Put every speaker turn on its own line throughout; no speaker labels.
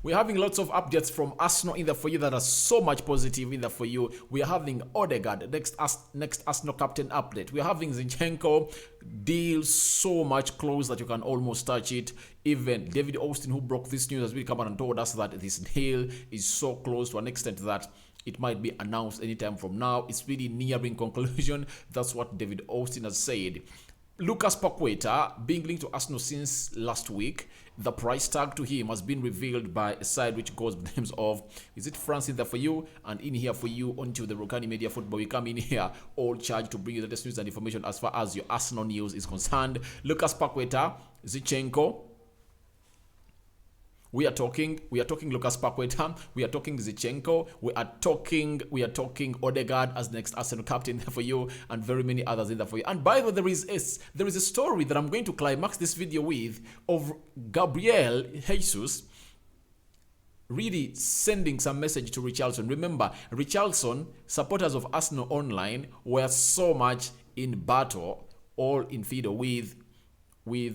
We're having lots of updates from Arsenal in there for you that are so much positive in there for you. We are having Odegaard, next Arsenal captain update. We are having Zinchenko deal so much close that you can almost touch it. Even David Austin, who broke this news, has really come out and told us that this deal is so close to an extent that it might be announced anytime from now. It's really nearing conclusion. That's what David Austin has said. Lucas Paqueta being linked to Arsenal since last week. The price tag to him has been revealed by a site which goes by the names of, is it France in there for you? And in here for you onto the Rokani Media Football. We come in here all charged to bring you the latest news and information as far as your Arsenal news is concerned. Lucas Paqueta, Zinchenko. We are talking Lucas Paqueta, we are talking Zinchenko, we are talking Odegaard as the next Arsenal captain there for you, and very many others in there for you. And by the way, there is a story that I'm going to climax this video with of Gabriel Jesus really sending some message to Richarlison. Remember, Richarlison, supporters of Arsenal online, were so much in battle, all in feeder with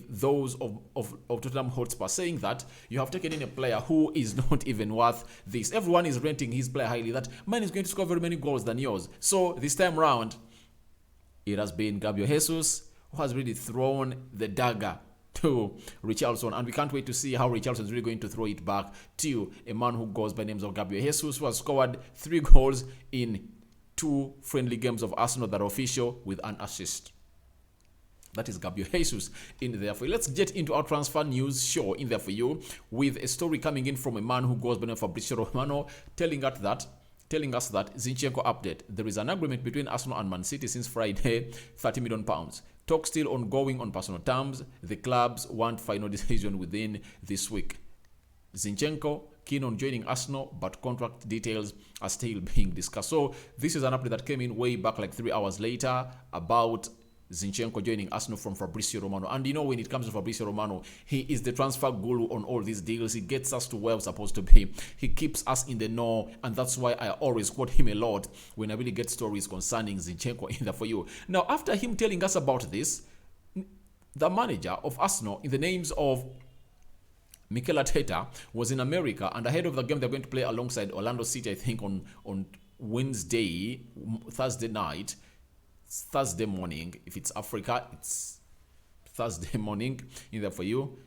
those of Tottenham Hotspur, saying that you have taken in a player who is not even worth this. Everyone is rating his player highly, that man is going to score very many goals than yours. So this time round, it has been Gabriel Jesus who has really thrown the dagger to Richarlison, and we can't wait to see how Richarlison is really going to throw it back to a man who goes by names of Gabriel Jesus, who has scored 3 goals in 2 friendly games of Arsenal that are official with an assist. That is Gabriel Jesus in there for you. Let's get into our transfer news show in there for you with a story coming in from a man who goes by the name of Fabrizio Romano, telling us that Zinchenko update. There is an agreement between Arsenal and Man City since Friday, £30 million. Talk still ongoing on personal terms. The clubs want final decision within this week. Zinchenko keen on joining Arsenal, but contract details are still being discussed. So this is an update that came in way back like 3 hours later about Zinchenko joining Arsenal from Fabrizio Romano. And you know, when it comes to Fabrizio Romano, he is the transfer guru on all these deals. He gets us to where we're supposed to be. He keeps us in the know, and that's why I always quote him a lot when I really get stories concerning Zinchenko in there for you. Now, after him telling us about this, the manager of Arsenal, in the names of Mikel Arteta, was in America, and ahead of the game they're going to play alongside Orlando City, I think on Thursday morning. If it's Africa, it's Thursday morning in there for you.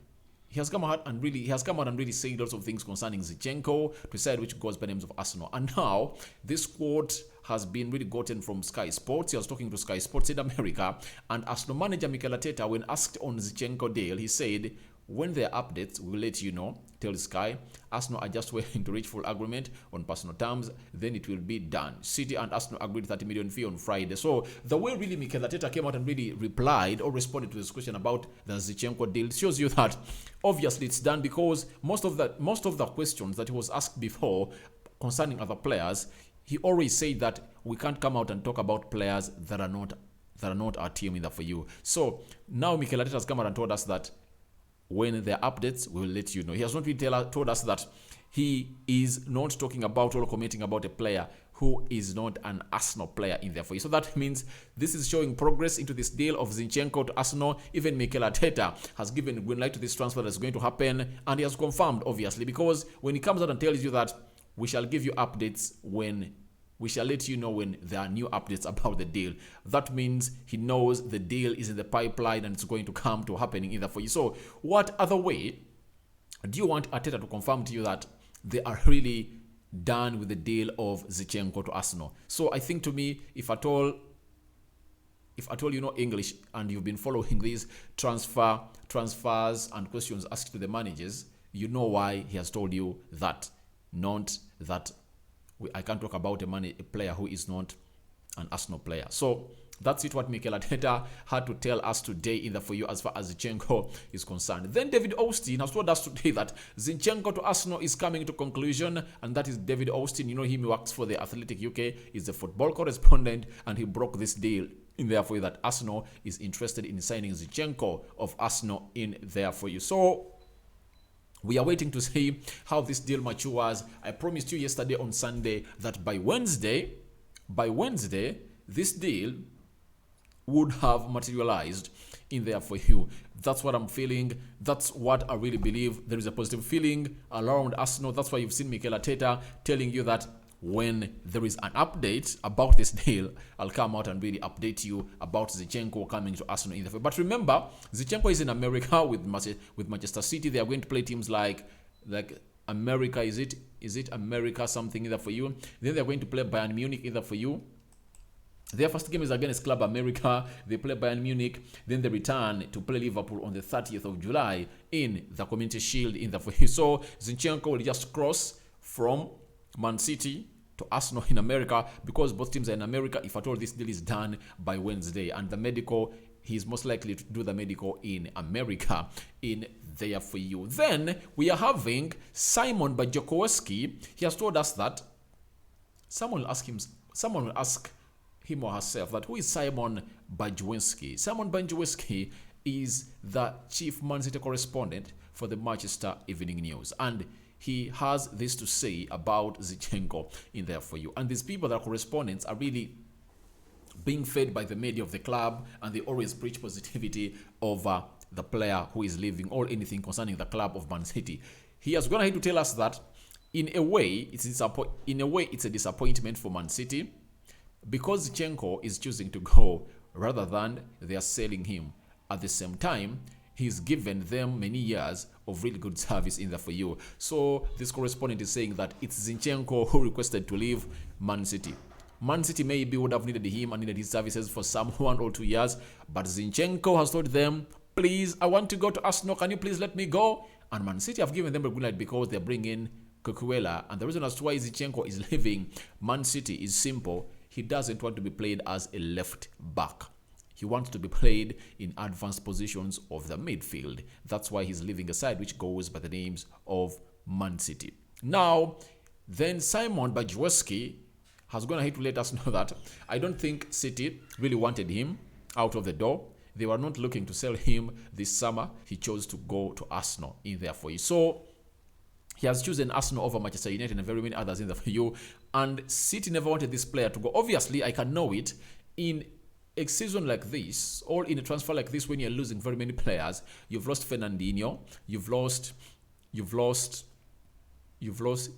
He has come out and really said lots of things concerning Zinchenko, to decide which goes by names of Arsenal. And now this quote has been really gotten from Sky Sports. He was talking to Sky Sports in America, and Arsenal manager Mikel Arteta, when asked on Zinchenko deal, he said, "When there are updates, we'll let you know." Tell Sky, Arsenal are just waiting to reach full agreement on personal terms, then it will be done. City and Arsenal agreed 30 million fee on Friday. So the way really Mikel Arteta came out and really replied or responded to this question about the Zinchenko deal shows you that obviously it's done, because most of the questions that he was asked before concerning other players, he always said that we can't come out and talk about players that are not our team in there for you. So now Mikel Arteta has come out and told us that when there are updates, we will let you know. He has not really told us that he is not talking about or commenting about a player who is not an Arsenal player in there for you. So that means this is showing progress into this deal of Zinchenko to Arsenal. Even Mikel Arteta has given green light to this transfer that's going to happen, and he has confirmed, obviously, because when he comes out and tells you that we shall give you updates when we shall let you know when there are new updates about the deal, that means he knows the deal is in the pipeline and it's going to come to happening either for you. So what other way do you want Arteta to confirm to you that they are really done with the deal of Zinchenko to Arsenal? So I think, to me, if at all you know English and you've been following these transfers and questions asked to the managers, you know why he has told you that. Not that I can't talk about a player who is not an Arsenal player. So that's it, what Mikel Arteta had to tell us today in the for you as far as Zinchenko is concerned. Then David Austin has told us today that Zinchenko to Arsenal is coming to conclusion, and that is David Austin. You know him, he works for the Athletic UK, is the football correspondent, and he broke this deal in there for you that Arsenal is interested in signing Zinchenko of Arsenal in there for you. So we are waiting to see how this deal matures. I promised you yesterday on Sunday that by Wednesday, this deal would have materialized in there for you. That's what I'm feeling. That's what I really believe. There is a positive feeling around Arsenal. That's why you've seen Mikel Arteta telling you that when there is an update about this deal, I'll come out and really update you about Zinchenko coming to Arsenal in the future. But remember, Zinchenko is in America with Manchester City. They are going to play teams like America. Is it America something either for you? Then they're going to play Bayern Munich either for you. Their first game is against Club America. They play Bayern Munich. Then they return to play Liverpool on the 30th of July in the Community Shield in the for you. So Zinchenko will just cross from Man City to Arsenal in America, because both teams are in America if at all this deal is done by Wednesday. And the medical, he's most likely to do the medical in America in there for you. Then we are having Simon Bajkowski. He has told us that someone will ask him or herself that who is Simon Bajkowski? Simon Bajkowski is the chief Man City correspondent for the Manchester Evening News, and he has this to say about Zinchenko in there for you. And these people that are correspondents are really being fed by the media of the club, and they always preach positivity over the player who is leaving or anything concerning the club of Man City. He has gone ahead to tell us that in a way it's a disappointment for Man City, because Zinchenko is choosing to go rather than they are selling him. At the same time, he's given them many years of really good service in there for you. So this correspondent is saying that it's Zinchenko who requested to leave Man City. Man City maybe would have needed him and needed his services for some 1 or 2 years, but Zinchenko has told them, please, I want to go to Arsenal, can you please let me go? And Man City have given them a green light because they're bringing Cucurella. And the reason as to why Zinchenko is leaving Man City is simple. He doesn't want to be played as a left back. He wants to be played in advanced positions of the midfield. That's why he's leaving a side which goes by the names of Man City. Now, then Simon Bajkowski has gone ahead to let us know that I don't think City really wanted him out of the door. They were not looking to sell him this summer. He chose to go to Arsenal in there for you. So he has chosen Arsenal over Manchester United and very many others in there for you. And City never wanted this player to go. Obviously, I can know it. In a season like this, or in a transfer like this, when you're losing very many players, you've lost Fernandinho, you've lost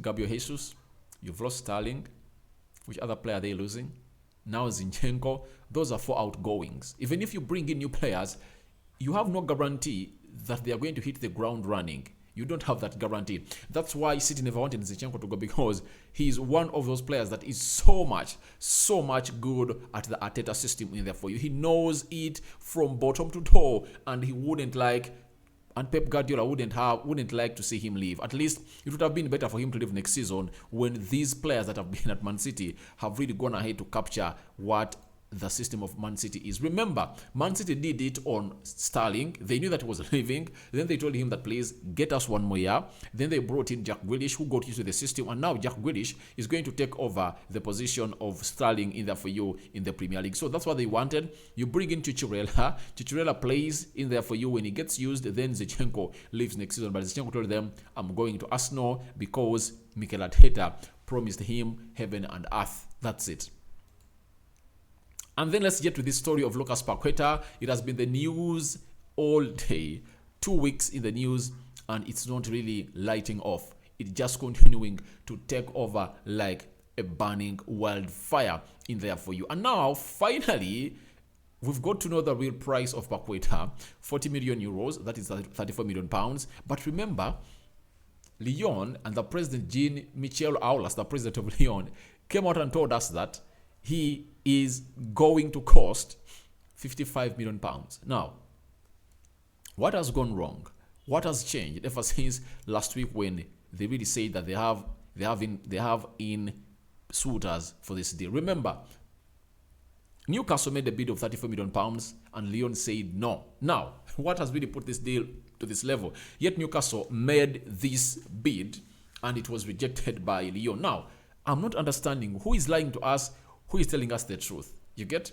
Gabriel Jesus, you've lost Sterling. Which other player are they losing? Now Zinchenko. Those are 4 outgoings. Even if you bring in new players, you have no guarantee that they are going to hit the ground running. You don't have that guarantee. That's why City never wanted Zinchenko to go, because he's one of those players that is so much good at the Arteta system in there for you. He knows it from bottom to toe, and he wouldn't like, and Pep Guardiola wouldn't like to see him leave. At least it would have been better for him to leave next season, when these players that have been at Man City have really gone ahead to capture what the system of Man City is. Remember, Man City did it on Sterling. They knew that he was leaving. Then they told him that, please get us 1 more year. Then they brought in Jack Grealish, who got used to the system, and now Jack Grealish is going to take over the position of Sterling in there for you in the Premier League. So that's what they wanted. You bring in Cucurella. Cucurella plays in there for you. When he gets used, then Zinchenko leaves next season. But Zinchenko told them, I'm going to Arsenal because Mikel Arteta promised him heaven and earth. That's it. And then let's get to this story of Lucas Paqueta. It has been the news all day. 2 weeks in the news, and it's not really lighting off. It's just continuing to take over like a burning wildfire in there for you. And now, finally, we've got to know the real price of Paqueta. 40 million euros, that is 34 million pounds. But remember, Lyon and the president, Jean-Michel Aulas, the president of Lyon, came out and told us that he is going to cost 55 million pounds. Now, what has gone wrong? What has changed ever since last week when they really said that they have in suitors for this deal? Remember, Newcastle made a bid of 34 million pounds and Lyon said no. Now, what has really put this deal to this level? Yet Newcastle made this bid and it was rejected by Lyon. Now, I'm not understanding who is lying to us, who is telling us the truth. You get?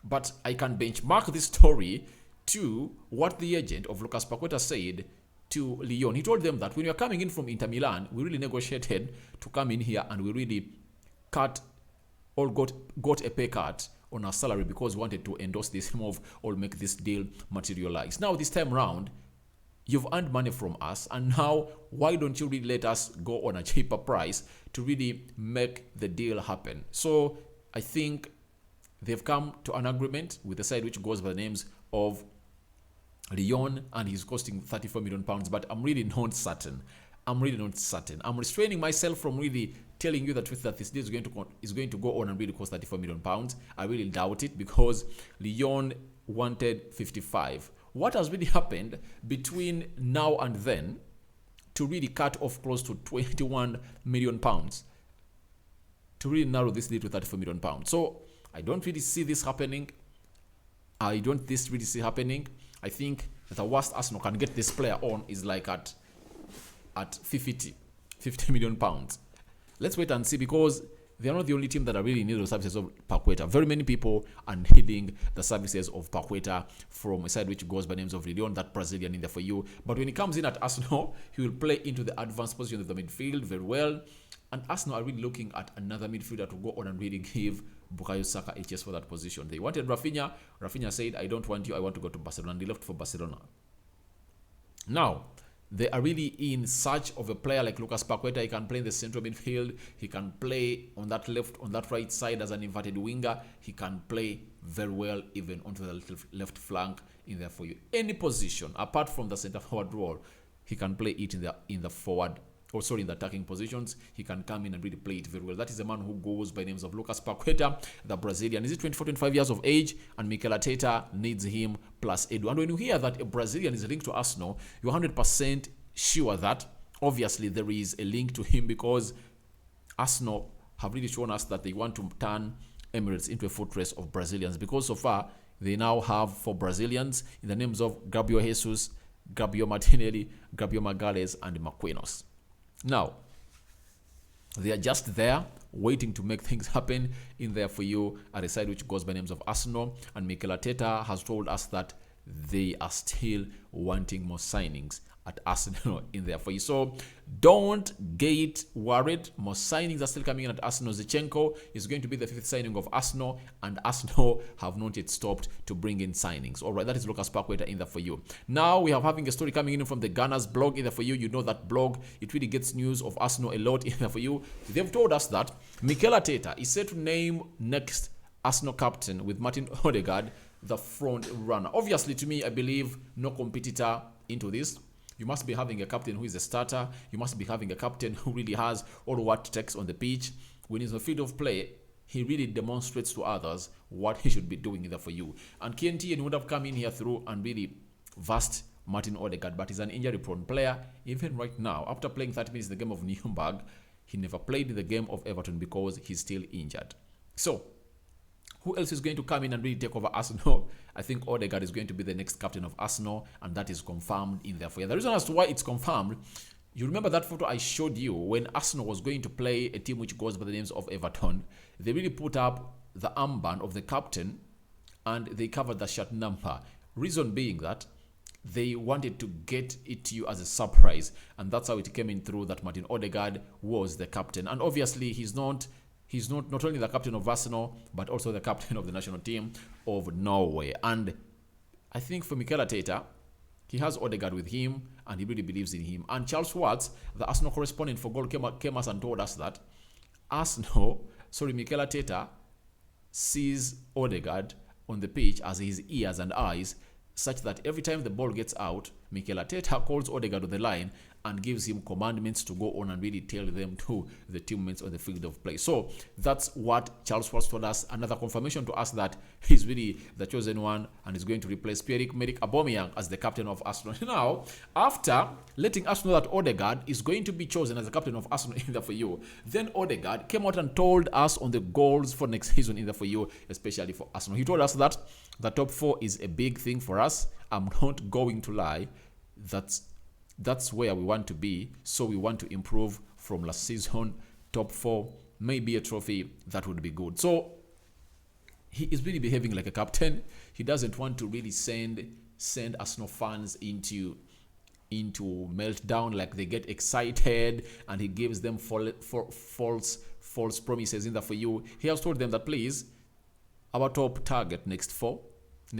But I can benchmark this story to what the agent of Lucas Paqueta said to Lyon. He told them that when you're coming in from Inter Milan, we really negotiated to come in here and we really cut or got a pay cut on our salary because we wanted to endorse this move or make this deal materialize. Now, this time round, you've earned money from us, and now why don't you really let us go on a cheaper price to really make the deal happen? So I think they've come to an agreement with the side which goes by the names of Lyon, and he's costing £34 million, but I'm really not certain. I'm restraining myself from really telling you the truth that this deal is going to go on and really cost £34 million. I really doubt it because Lyon wanted 55. What has really happened between now and then to really cut off close to £21 million to really narrow this deal to £34 million? So I don't really see this happening. I think the worst Arsenal can get this player on is like at 50 million pounds. Let's wait and see, because they are not the only team that are really needing the services of Paqueta. Very many people are needing the services of Paqueta from a side which goes by names of Lyon, that Brazilian in there for you. But when he comes in at Arsenal, he will play into the advanced position of the midfield very well. And Arsenal are really looking at another midfielder to go on and really give Bukayo Saka a chance for that position. They wanted Rafinha. Rafinha said, I don't want you, I want to go to Barcelona. And they left for Barcelona. Now, they are really in search of a player like Lucas Paqueta. He can play in the central midfield. He can play on that right side as an inverted winger. He can play very well even onto the left flank in there for you. Any position apart from the centre forward role, he can play it in the forward. In the attacking positions, he can come in and really play it very well. That is a man who goes by names of Lucas Paqueta, the Brazilian. Is he 24, 25 years of age? And Mikel Arteta needs him plus Edu. And when you hear that a Brazilian is linked to Arsenal, you're 100% sure that obviously there is a link to him, because Arsenal have really shown us that they want to turn Emirates into a fortress of Brazilians, because so far they now have 4 Brazilians in the names of Gabriel Jesus, Gabriel Martinelli, Gabriel Magalhães, and Marquinhos. Now, they are just there waiting to make things happen in there for you at a side which goes by names of Arsenal. And Mikel Arteta has told us that they are still wanting more signings at Arsenal in there for you. So don't get worried. More signings are still coming in at Arsenal. Zinchenko is going to be the 5th signing of Arsenal, and Arsenal have not yet stopped to bring in signings. All right, that is Lucas Paqueta in there for you. Now we are having a story coming in from the Gunners blog in there for you. You know that blog, it really gets news of Arsenal a lot in there for you. They've told us that Mikel Arteta is set to name next Arsenal captain with Martin Odegaard the front runner. Obviously, to me, I believe no competitor into this. You must be having a captain who is a starter. You must be having a captain who really has all what it takes on the pitch. When he's on the field of play, he really demonstrates to others what he should be doing there for you. And KNTN would have come in here through and really versed Martin Odegaard, but he's an injury-prone player. Even right now, after playing 30 minutes in the game of Nuremberg, he never played in the game of Everton because he's still injured. So, who else is going to come in and really take over Arsenal? I think Odegaard is going to be the next captain of Arsenal, and that is confirmed in there for you. The reason as to why it's confirmed, you remember that photo I showed you when Arsenal was going to play a team which goes by the names of Everton. They really put up the armband of the captain and they covered the shirt number. Reason being that they wanted to get it to you as a surprise, and that's how it came in through that Martin Odegaard was the captain. And obviously he's not only the captain of Arsenal, but also the captain of the national team of Norway. And I think for Mikel Arteta, he has Odegaard with him, and he really believes in him. And Charles Schwartz, the Arsenal correspondent for Goal, came us and told us that Mikel Arteta sees Odegaard on the pitch as his ears and eyes, such that every time the ball gets out, Mikel Arteta calls Odegaard to the line and gives him commandments to go on and really tell them to the teammates on the field of play. So that's what Charles Schwartz told us. Another confirmation to us that he's really the chosen one and is going to replace Pierre-Emerick Aubameyang as the captain of Arsenal. Now, after letting us know that Odegaard is going to be chosen as the captain of Arsenal in there for you, then Odegaard came out and told us on the goals for next season in there for you, especially for Arsenal. He told us that the top 4 is a big thing for us. I'm not going to lie. That's where we want to be. So we want to improve from last season. Top 4, maybe a trophy, that would be good. So he is really behaving like a captain. He doesn't want to really send Arsenal fans into meltdown, like they get excited and he gives them false promises in there for you. He has told them that, please, Our top target next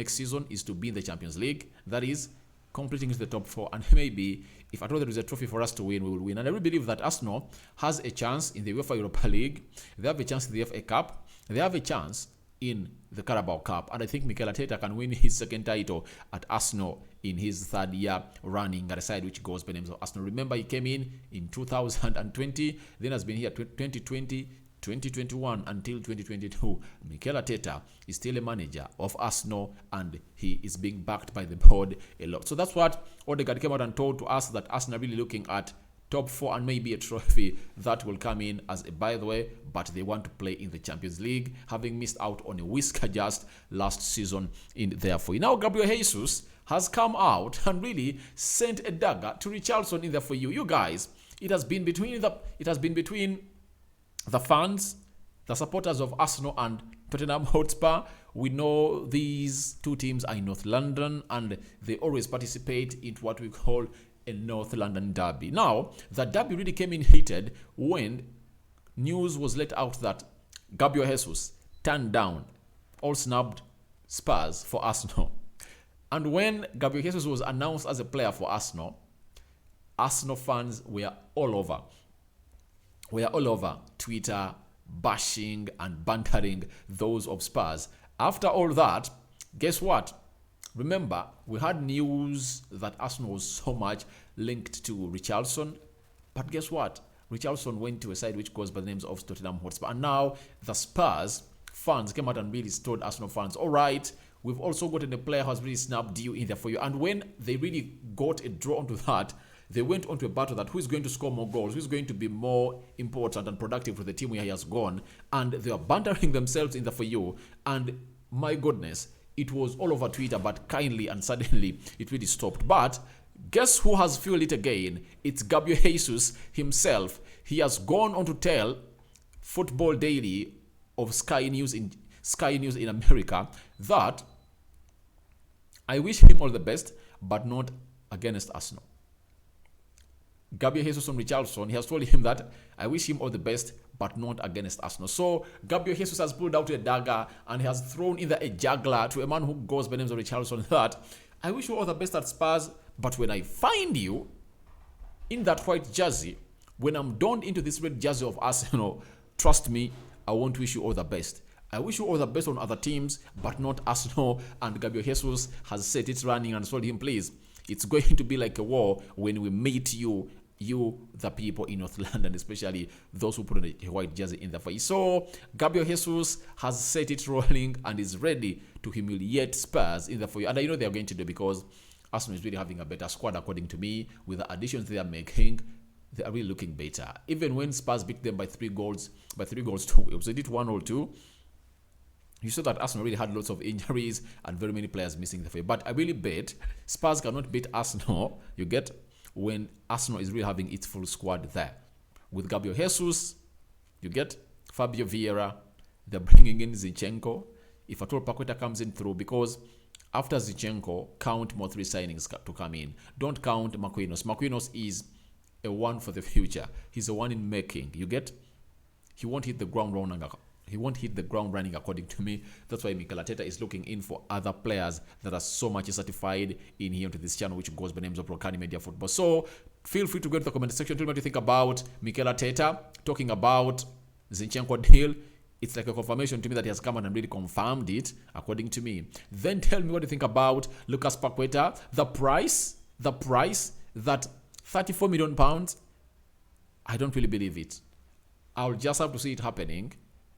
season is to be in the Champions League. That is completing into the top 4, and maybe if at all there is a trophy for us to win, we will win. And I really believe that Arsenal has a chance in the UEFA Europa League. They have a chance in the FA Cup. They have a chance in the Carabao Cup, and I think Mikel Arteta can win his second title at Arsenal in his third year running at a side which goes by the names of Arsenal. Remember, he came in 2020, then has been here 2020, 2021 until 2022. Mikel Arteta is still a manager of Arsenal, and he is being backed by the board a lot. So that's what Odegaard came out and told to us, that Arsenal are really looking at top 4 and maybe a trophy that will come in as a by the way, but they want to play in the Champions League, having missed out on a whisker just last season in there for you. Now Gabriel Jesus has come out and really sent a dagger to Richarlison in there for you. You guys, it has been between the fans, the supporters of Arsenal and Tottenham Hotspur. We know these two teams are in North London, and they always participate into what we call a North London derby. Now, the derby really came in heated when news was let out that Gabriel Jesus turned down all snubbed Spurs for Arsenal. And when Gabriel Jesus was announced as a player for Arsenal, Arsenal fans were all over Twitter, bashing and bantering those of Spurs. After all that, guess what? Remember, we had news that Arsenal was so much linked to Richarlison, but guess what? Richarlison went to a side which goes by the names of Tottenham Hotspur, and now the Spurs fans came out and really told Arsenal fans, all right, we've also gotten a player who has really snapped you in there for you. And when they really got a draw onto that, they went on to a battle that who is going to score more goals, who is going to be more important and productive for the team where he has gone, and they are bantering themselves in there for you. And my goodness, it was all over Twitter, but kindly and suddenly it really stopped. But guess who has fueled it again? It's Gabriel Jesus himself. He has gone on to tell Football Daily of Sky News in America that I wish him all the best, but not against Arsenal. Gabriel Jesus on Richarlison, he has told him that I wish him all the best, but not against Arsenal. So Gabriel Jesus has pulled out a dagger and he has thrown in a juggler to a man who goes by the names of Richarlison that I wish you all the best at Spurs, but when I find you in that white jersey, when I'm donned into this red jersey of Arsenal, trust me, I won't wish you all the best. I wish you all the best on other teams, but not Arsenal. And Gabriel Jesus has set it running and told him, please, it's going to be like a war when we meet you, the people in North London, especially those who put on a white jersey in the face. So Gabriel Jesus has set it rolling and is ready to humiliate Spurs in the foyer. And I know they are going to do, because Arsenal is really having a better squad, according to me. With the additions they are making, they are really looking better. Even when Spurs beat them by 3 goals to, it was 1 or 2. You saw that Arsenal really had lots of injuries and very many players missing the field. But I really bet Spurs cannot beat Arsenal, you get, when Arsenal is really having its full squad there. With Gabriel Jesus, you get Fabio Vieira, they're bringing in Zinchenko. If at all Paqueta comes in through, because after Zinchenko, count more 3 signings to come in. Don't count Marquinhos. Marquinhos is a one for the future. He's a one in making, you get. He won't hit the ground running according to me. That's why Mikel Arteta is looking in for other players that are so much certified in here to this channel, which goes by the names of Rokani Media Football. So feel free to go to the comment section. Tell me what you think about Mikel Arteta talking about Zinchenko deal. It's like a confirmation to me that he has come out and really confirmed it, according to me. Then tell me what you think about Lucas Paqueta. The price, that £34 million, I don't really believe it. I'll just have to see it happening,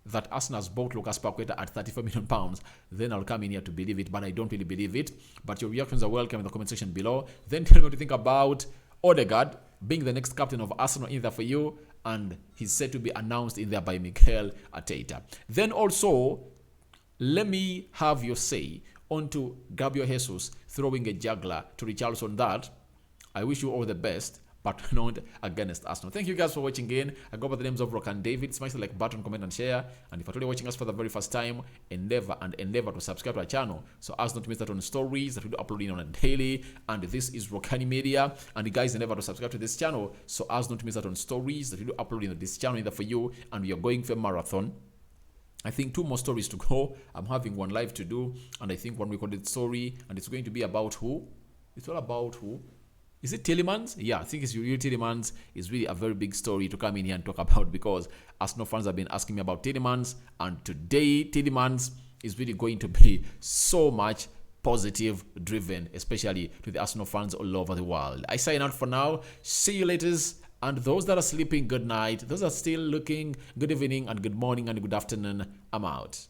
that Arsenal has bought Lucas Paqueta at £34 million, then I'll come in here to believe it, but I don't really believe it. But your reactions are welcome in the comment section below. Then tell me what you think about Odegaard being the next captain of Arsenal in there for you, and he's said to be announced in there by Mikel Arteta. Then also, let me have your say onto Gabriel Jesus throwing a juggler to Richarlison that I wish you all the best, but not against Arsenal. Thank you guys for watching again. I go by the names of Rokani David. Smash the like button, comment and share. And if you're watching us for the very first time, endeavor to subscribe to our channel so as not to miss out on stories that we do uploading on a daily. And this is Rokani Media. And you guys endeavor to subscribe to this channel so as not to miss out on stories that we do uploading on this channel either for you. And we are going for a marathon I think 2 more stories to go. I'm having one live to do, and I think one recorded story, and it's going to be about who? It's all about who? Is it Tielemans? Yeah, I think it's real Tielemans. It's really a very big story to come in here and talk about, because Arsenal fans have been asking me about Tielemans, and today Tielemans is really going to be so much positive driven, especially to the Arsenal fans all over the world. I sign out for now. See you later. And those that are sleeping, good night. Those that are still looking, good evening and good morning and good afternoon. I'm out.